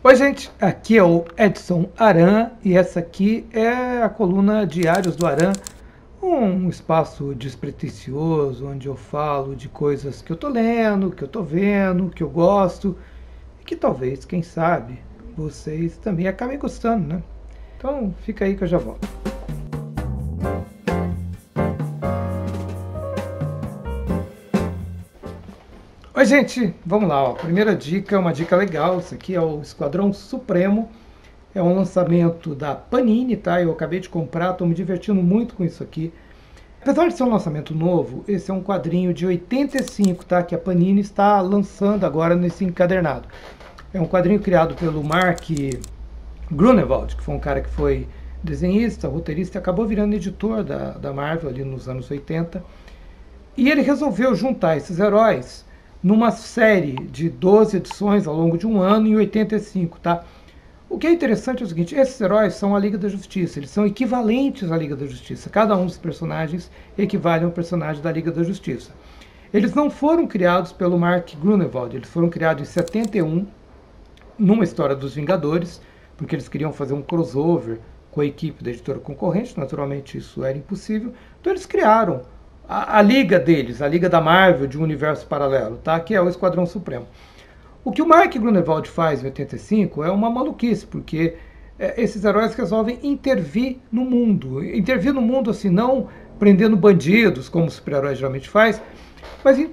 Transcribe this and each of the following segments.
Oi, gente, aqui é o Edson Aran e essa aqui é a coluna Diários do Aran, um espaço despretensioso onde eu falo de coisas que eu tô lendo, que eu tô vendo, que eu gosto e que talvez, quem sabe, vocês também acabem gostando, né? Então fica aí que eu já volto. Oi, gente, vamos lá, ó. Primeira dica é uma dica legal. Isso aqui é o Esquadrão Supremo. É um lançamento da Panini, tá? Eu acabei de comprar, estou me divertindo muito com isso aqui. Apesar de ser um lançamento novo, esse é um quadrinho de 85, tá? Que a Panini está lançando agora nesse encadernado. É um quadrinho criado pelo Mark Grunewald, que foi um cara que foi desenhista, roteirista e acabou virando editor da Marvel ali nos anos 80. E ele resolveu juntar esses heróis numa série de 12 edições ao longo de um ano em 85, tá? O que é interessante é o seguinte, esses heróis são a Liga da Justiça, eles são equivalentes à Liga da Justiça. Cada um dos personagens equivale a um personagem da Liga da Justiça. Eles não foram criados pelo Mark Grunewald, eles foram criados em 71, numa história dos Vingadores, porque eles queriam fazer um crossover com a equipe da editora concorrente, naturalmente isso era impossível, então eles criaram a liga deles, a Liga da Marvel de um universo paralelo, tá? Que é o Esquadrão Supremo. O que o Mark Grunewald faz em 85 é uma maluquice, porque esses heróis resolvem intervir no mundo. Intervir no mundo, assim, não prendendo bandidos, como o super-herói geralmente faz, mas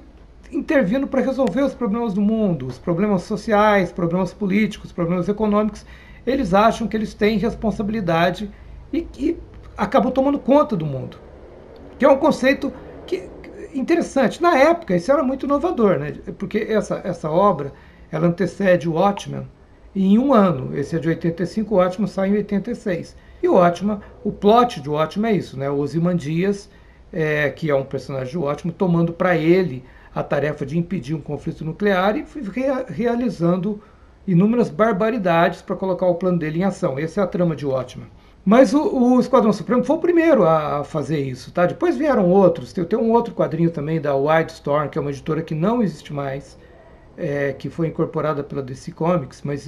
intervindo para resolver os problemas do mundo, os problemas sociais, problemas políticos, problemas econômicos. Eles acham que eles têm responsabilidade e acabam tomando conta do mundo. Que é um conceito interessante. Na época, isso era muito inovador, né? Porque essa obra ela antecede o Watchmen em um ano. Esse é de 85, o Watchmen sai em 86. E o Watchmen, o plot de Watchmen é isso, né? O Ozymandias, que é um personagem de Watchmen, tomando para ele a tarefa de impedir um conflito nuclear e realizando inúmeras barbaridades para colocar o plano dele em ação. Essa é a trama de Watchmen. Mas o Esquadrão Supremo foi o primeiro a fazer isso, tá? Depois vieram outros. Tem um outro quadrinho também da Wildstorm, que é uma editora que não existe mais, que foi incorporada pela DC Comics, mas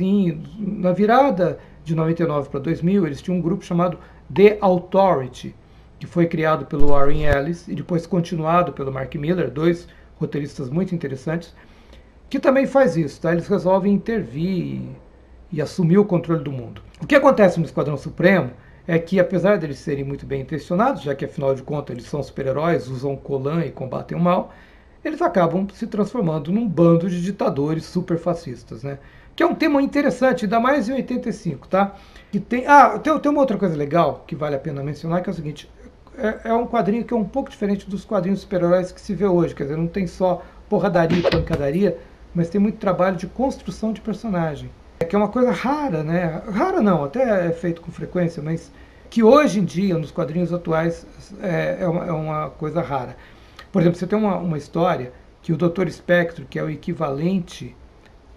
na virada de 99 para 2000, eles tinham um grupo chamado The Authority, que foi criado pelo Warren Ellis e depois continuado pelo Mark Millar, dois roteiristas muito interessantes, que também faz isso, tá? Eles resolvem intervir e assumir o controle do mundo. O que acontece no Esquadrão Supremo é que, apesar deles serem muito bem intencionados, já que afinal de contas eles são super-heróis, usam colã e combatem o mal, eles acabam se transformando num bando de ditadores super fascistas, né? Que é um tema interessante, ainda mais em 85, tá? Que tem uma outra coisa legal que vale a pena mencionar, que é o seguinte, é um quadrinho que é um pouco diferente dos quadrinhos super-heróis que se vê hoje, quer dizer, não tem só porradaria e pancadaria, mas tem muito trabalho de construção de personagem. Que é uma coisa rara, né? Rara não, até é feito com frequência, mas que hoje em dia, nos quadrinhos atuais, é uma coisa rara. Por exemplo, você tem uma história que o Dr. Espectro, que é o equivalente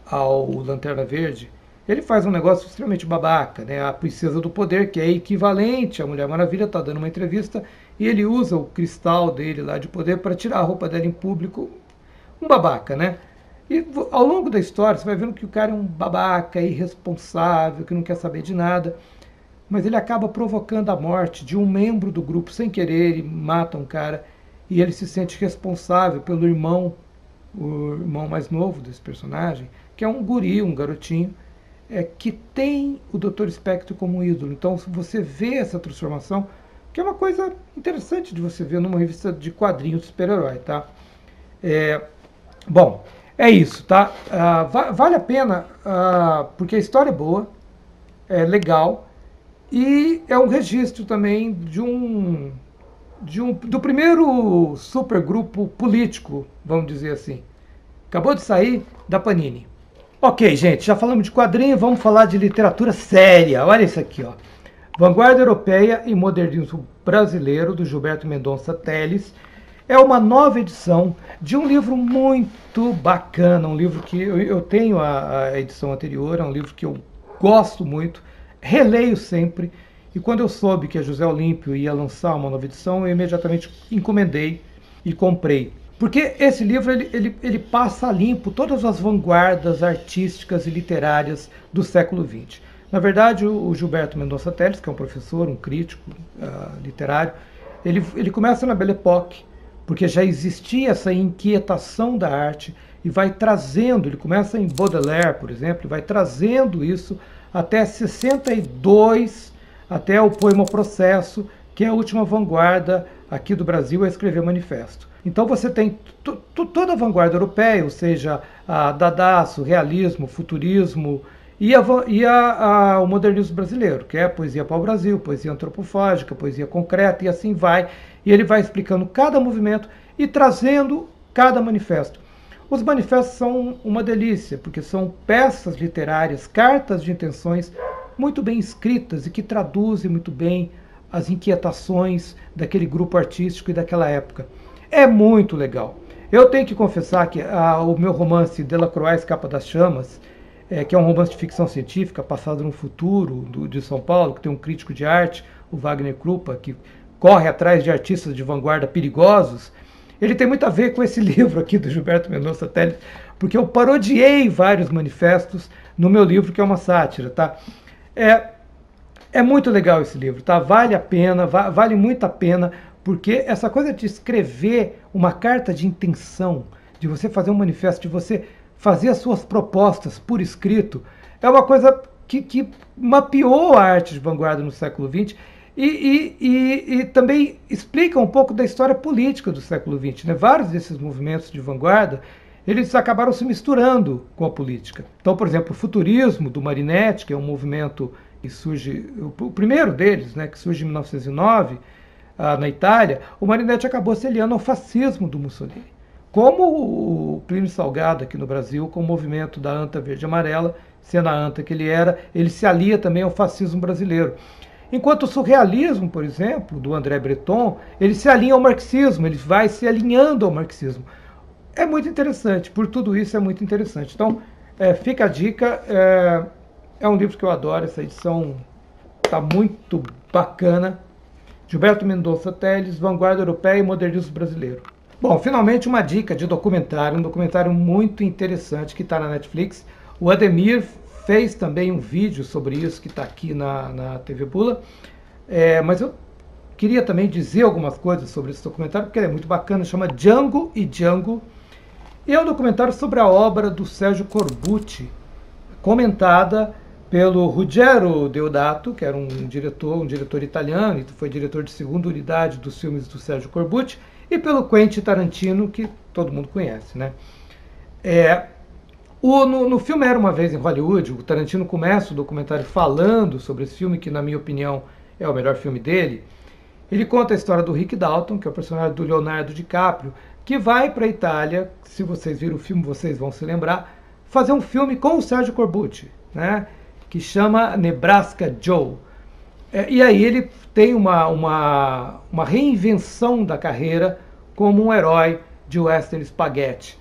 ao Lanterna Verde, ele faz um negócio extremamente babaca, né? A Princesa do Poder, que é equivalente à Mulher Maravilha, está dando uma entrevista e ele usa o cristal dele lá de poder para tirar a roupa dela em público. Um babaca, né? E ao longo da história você vai vendo que o cara é um babaca, irresponsável, que não quer saber de nada, mas ele acaba provocando a morte de um membro do grupo sem querer e mata um cara, e ele se sente responsável pelo irmão, o irmão mais novo desse personagem, que é um guri, um garotinho, que tem o Dr. Espectro como ídolo. Então você vê essa transformação, que é uma coisa interessante de você ver numa revista de quadrinhos de super-herói, tá? Bom, é isso, tá? Vale a pena, porque a história é boa, é legal, e é um registro também do primeiro supergrupo político, vamos dizer assim. Acabou de sair da Panini. Ok, gente, já falamos de quadrinho, vamos falar de literatura séria. Olha isso aqui, ó. Vanguarda Europeia e Modernismo Brasileiro, do Gilberto Mendonça Telles. É uma nova edição de um livro muito bacana, um livro que eu tenho a edição anterior, é um livro que eu gosto muito, releio sempre, e quando eu soube que a José Olímpio ia lançar uma nova edição, eu imediatamente encomendei e comprei. Porque esse livro ele passa a limpo todas as vanguardas artísticas e literárias do século XX. Na verdade, o Gilberto Mendonça Telles, que é um professor, um crítico literário, ele começa na Belle Époque, porque já existia essa inquietação da arte, e vai trazendo, ele começa em Baudelaire, por exemplo, e vai trazendo isso até 62, até o poema Processo, que é a última vanguarda aqui do Brasil a escrever manifesto. Então você tem toda a vanguarda europeia, ou seja, a Dada, o realismo, o futurismo e o modernismo brasileiro, que é a poesia pau-brasil, poesia antropofágica, poesia concreta e assim vai. E ele vai explicando cada movimento e trazendo cada manifesto. Os manifestos são uma delícia, porque são peças literárias, cartas de intenções muito bem escritas e que traduzem muito bem as inquietações daquele grupo artístico e daquela época. É muito legal. Eu tenho que confessar que o meu romance Delacroix, Escapa das Chamas, que é um romance de ficção científica passado no futuro de São Paulo, que tem um crítico de arte, o Wagner Krupa, que corre atrás de artistas de vanguarda perigosos, ele tem muito a ver com esse livro aqui do Gilberto Mendonça Telles, porque eu parodiei vários manifestos no meu livro, que é uma sátira, tá? É muito legal esse livro, tá? Vale a pena, vale muito a pena, porque essa coisa de escrever uma carta de intenção, de você fazer um manifesto, de você fazer as suas propostas por escrito, é uma coisa que mapeou a arte de vanguarda no século XX e também explica um pouco da história política do século XX. Né? Vários desses movimentos de vanguarda, eles acabaram se misturando com a política. Então, por exemplo, o futurismo do Marinetti, que é um movimento que surge, o primeiro deles, né, que surge em 1909, na Itália, o Marinetti acabou se aliando ao fascismo do Mussolini. Como o Plínio Salgado aqui no Brasil, com o movimento da anta verde e amarela, sendo a anta que ele se alia também ao fascismo brasileiro. Enquanto o surrealismo, por exemplo, do André Breton, ele se alinha ao marxismo, ele vai se alinhando ao marxismo. É muito interessante, por tudo isso é muito interessante. Então, fica a dica, é um livro que eu adoro, essa edição está muito bacana. Gilberto Mendonça Telles, Vanguarda Europeia e Modernismo Brasileiro. Bom, finalmente uma dica de documentário, um documentário muito interessante que está na Netflix. O Ademir fez também um vídeo sobre isso que está aqui na TV Bula, mas eu queria também dizer algumas coisas sobre esse documentário, porque ele é muito bacana, chama Django e Django, e é um documentário sobre a obra do Sérgio Corbucci, comentada pelo Ruggero Deodato, que era um diretor italiano, e foi diretor de segunda unidade dos filmes do Sérgio Corbucci, e pelo Quentin Tarantino, que todo mundo conhece. Né? No filme Era Uma Vez em Hollywood, o Tarantino começa o documentário falando sobre esse filme, que na minha opinião é o melhor filme dele. Ele conta a história do Rick Dalton, que é o personagem do Leonardo DiCaprio, que vai para a Itália, se vocês viram o filme vocês vão se lembrar, fazer um filme com o Sérgio Corbucci, né? Que chama Nebraska Joe. E aí ele tem uma reinvenção da carreira como um herói de western spaghetti.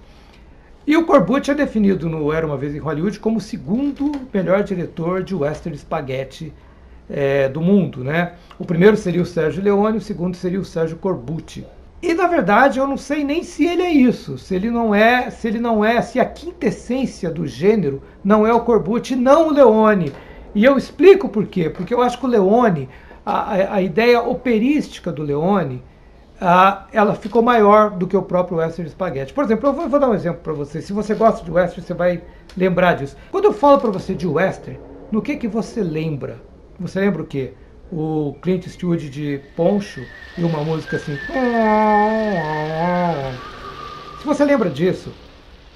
E o Corbucci é definido no Era Uma Vez em Hollywood como o segundo melhor diretor de western spaghetti do mundo. Né? O primeiro seria o Sergio Leone, o segundo seria o Sérgio Corbucci. E na verdade eu não sei nem se ele é isso, se a quintessência do gênero não é o Corbucci, não o Leone. E eu explico por quê, porque eu acho que o Leone, a ideia operística do Leone, ela ficou maior do que o próprio western spaghetti. Por exemplo, eu vou dar um exemplo para você, se você gosta de western você vai lembrar disso. Quando eu falo para você de western, no que você lembra? Você lembra o quê? O Clint Eastwood de poncho e uma música assim. Se você lembra disso,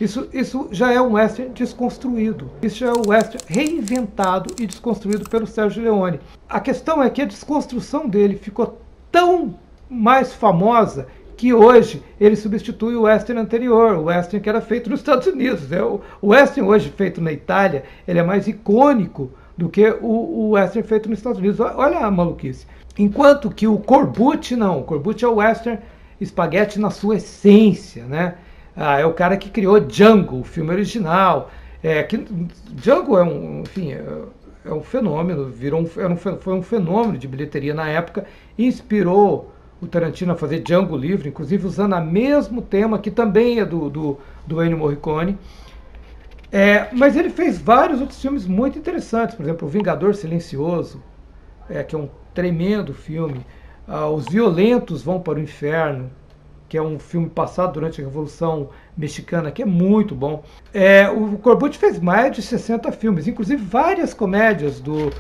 isso já é um western desconstruído. Isso já é um western reinventado e desconstruído pelo Sérgio Leone. A questão é que a desconstrução dele ficou tão mais famosa que hoje ele substitui o western anterior, o western que era feito nos Estados Unidos. O western hoje feito na Itália, ele é mais icônico do que o western feito nos Estados Unidos. Olha a maluquice. Enquanto que o Corbucci não. O Corbucci é o western spaghetti na sua essência, né? É o cara que criou Django, o filme original. Django é um fenômeno, foi um fenômeno de bilheteria na época, inspirou o Tarantino a fazer Django Livre, inclusive usando o mesmo tema, que também é do Ennio Morricone. Mas ele fez vários outros filmes muito interessantes, por exemplo, O Vingador Silencioso, que é um tremendo filme. Os Violentos Vão para o Inferno, que é um filme passado durante a Revolução Mexicana, que é muito bom. O Corbucci fez mais de 60 filmes, inclusive várias comédias do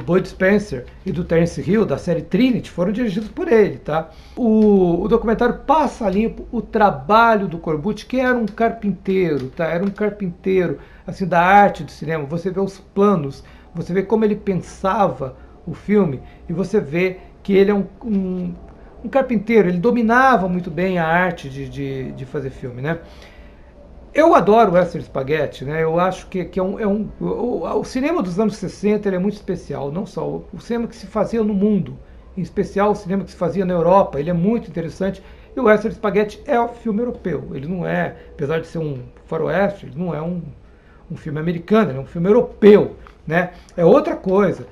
Bud Spencer e do Terence Hill, da série Trinity, foram dirigidos por ele, tá? O documentário passa a limpo o trabalho do Corbucci, que era um carpinteiro, tá? Era um carpinteiro, assim, da arte do cinema. Você vê os planos, você vê como ele pensava o filme, e você vê que ele é um carpinteiro, ele dominava muito bem a arte de fazer filme, né? Eu adoro o Western Spaghetti, né? Eu acho que o cinema dos anos 60 ele é muito especial, não só o cinema que se fazia no mundo, em especial o cinema que se fazia na Europa, ele é muito interessante. E o Western Spaghetti é um filme europeu, ele não é, apesar de ser um faroeste, ele não é um filme americano, ele é um filme europeu, né? É outra coisa,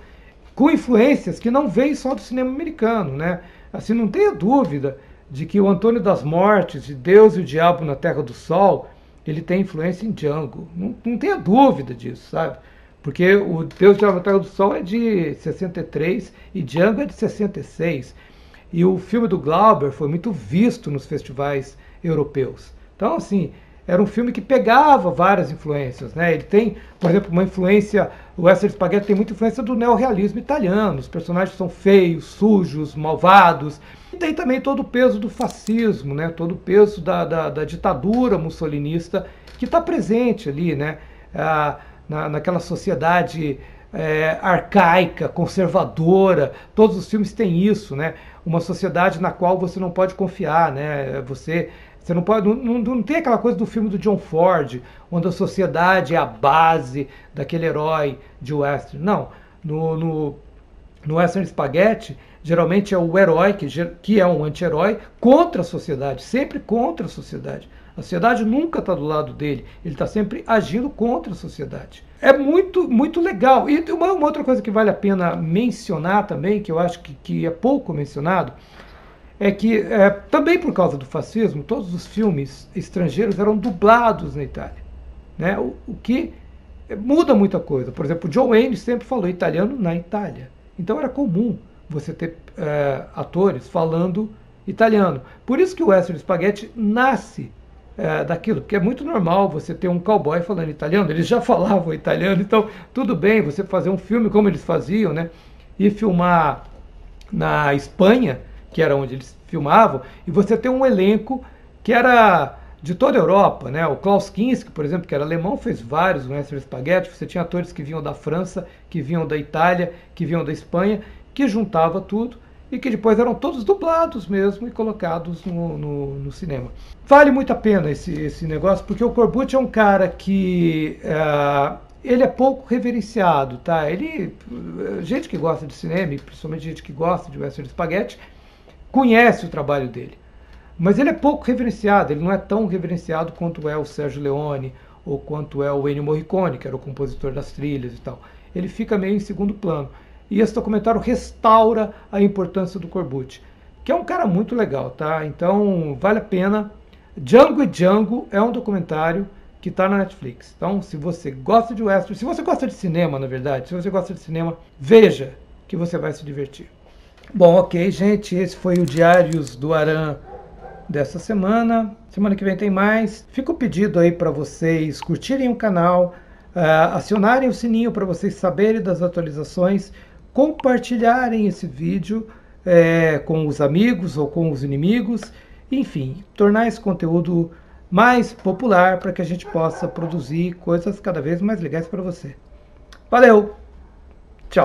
com influências que não vêm só do cinema americano, né? Assim, não tenha dúvida de que o Antônio das Mortes, de Deus e o Diabo na Terra do Sol, ele tem influência em Django. Não tenha dúvida disso, sabe? Porque o Deus e o Diabo na Terra do Sol é de 63 e Django é de 66. E o filme do Glauber foi muito visto nos festivais europeus. Então, assim, era um filme que pegava várias influências, né? Ele tem, por exemplo, uma influência, o Western Spaghetti tem muita influência do neorrealismo italiano, os personagens são feios, sujos, malvados, e tem também todo o peso do fascismo, né? Todo o peso da ditadura mussolinista que está presente ali, né? Naquela sociedade arcaica, conservadora, todos os filmes têm isso, né? Uma sociedade na qual você não pode confiar, né? Você não pode, não tem aquela coisa do filme do John Ford, onde a sociedade é a base daquele herói de western. Não, no Western Spaghetti, geralmente é o herói, que é um anti-herói, contra a sociedade, sempre contra a sociedade. A sociedade nunca está do lado dele, ele está sempre agindo contra a sociedade. É muito, muito legal. E uma outra coisa que vale a pena mencionar também, que eu acho que é pouco mencionado, é que, também por causa do fascismo, todos os filmes estrangeiros eram dublados na Itália, né? O que muda muita coisa. Por exemplo, John Wayne sempre falou italiano na Itália. Então era comum você ter atores falando italiano. Por isso que o Western Spaghetti nasce daquilo, porque é muito normal você ter um cowboy falando italiano, eles já falavam italiano, então tudo bem você fazer um filme como eles faziam, né? E filmar na Espanha, que era onde eles filmavam, e você tem um elenco que era de toda a Europa, né? O Klaus Kinski, por exemplo, que era alemão, fez vários Western Spaghetti. Você tinha atores que vinham da França, que vinham da Itália, que vinham da Espanha, que juntava tudo e que depois eram todos dublados mesmo e colocados no cinema. Vale muito a pena esse negócio, porque o Corbucci é um cara que ele é pouco reverenciado, tá? Gente que gosta de cinema, e principalmente gente que gosta de Western Spaghetti, conhece o trabalho dele. Mas ele é pouco reverenciado, ele não é tão reverenciado quanto é o Sergio Leone ou quanto é o Ennio Morricone, que era o compositor das trilhas e tal. Ele fica meio em segundo plano. E esse documentário restaura a importância do Corbucci, que é um cara muito legal, tá? Então vale a pena. Django e Django é um documentário que está na Netflix. Então, se você gosta de western, se você gosta de cinema, na verdade, se você gosta de cinema, veja que você vai se divertir. Bom, ok, gente, esse foi o Diários do Aran dessa semana. Semana que vem tem mais. Fica o pedido aí para vocês curtirem o canal, acionarem o sininho para vocês saberem das atualizações, compartilharem esse vídeo com os amigos ou com os inimigos, enfim, tornar esse conteúdo mais popular para que a gente possa produzir coisas cada vez mais legais para você. Valeu! Tchau!